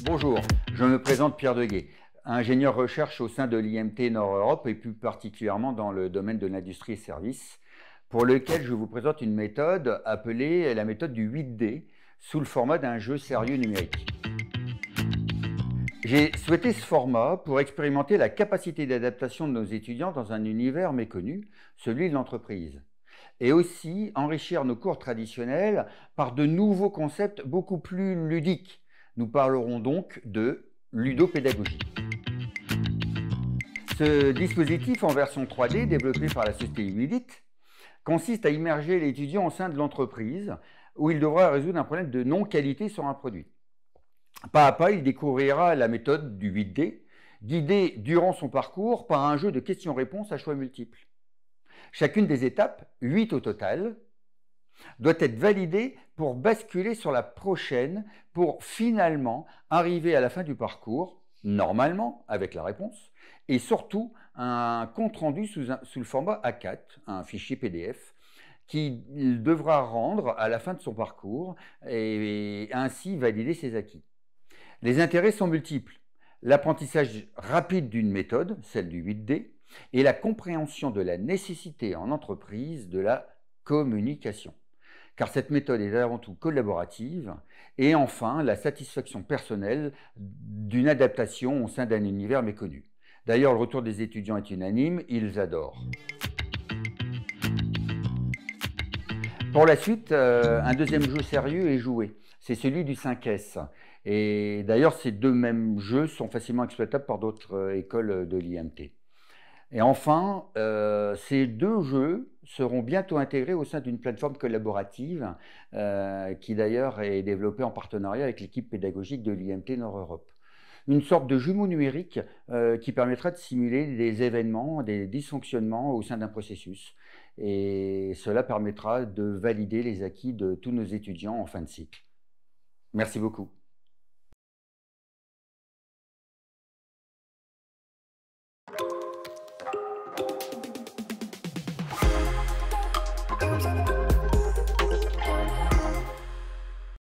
Bonjour, je me présente Pierre Deguet, ingénieur recherche au sein de l'IMT Nord-Europe et plus particulièrement dans le domaine de l'industrie et services, pour lequel je vous présente une méthode appelée la méthode du 8D sous le format d'un jeu sérieux numérique. J'ai souhaité ce format pour expérimenter la capacité d'adaptation de nos étudiants dans un univers méconnu, celui de l'entreprise, et aussi enrichir nos cours traditionnels par de nouveaux concepts beaucoup plus ludiques. Nous parlerons donc de ludopédagogie. Ce dispositif en version 3D développé par la société Udit consiste à immerger l'étudiant au sein de l'entreprise où il devra résoudre un problème de non-qualité sur un produit. Pas à pas, il découvrira la méthode du 8D, guidé durant son parcours par un jeu de questions-réponses à choix multiples. Chacune des étapes, 8 au total, doit être validée pour basculer sur la prochaine pour finalement arriver à la fin du parcours, normalement avec la réponse, et surtout un compte-rendu sous le format A4, un fichier PDF, qu'il devra rendre à la fin de son parcours et ainsi valider ses acquis. Les intérêts sont multiples. L'apprentissage rapide d'une méthode, celle du 8D, et la compréhension de la nécessité en entreprise de la communication. Car cette méthode est avant tout collaborative. Et enfin, la satisfaction personnelle d'une adaptation au sein d'un univers méconnu. D'ailleurs, le retour des étudiants est unanime, ils adorent. Pour la suite, un deuxième jeu sérieux est joué. C'est celui du 5S. Et d'ailleurs, ces deux mêmes jeux sont facilement exploitables par d'autres écoles de l'IMT. Et enfin, ces deux jeux seront bientôt intégrés au sein d'une plateforme collaborative qui d'ailleurs est développée en partenariat avec l'équipe pédagogique de l'IMT Nord-Europe. Une sorte de jumeau numérique qui permettra de simuler des événements, des dysfonctionnements au sein d'un processus. Et cela permettra de valider les acquis de tous nos étudiants en fin de cycle. Merci beaucoup.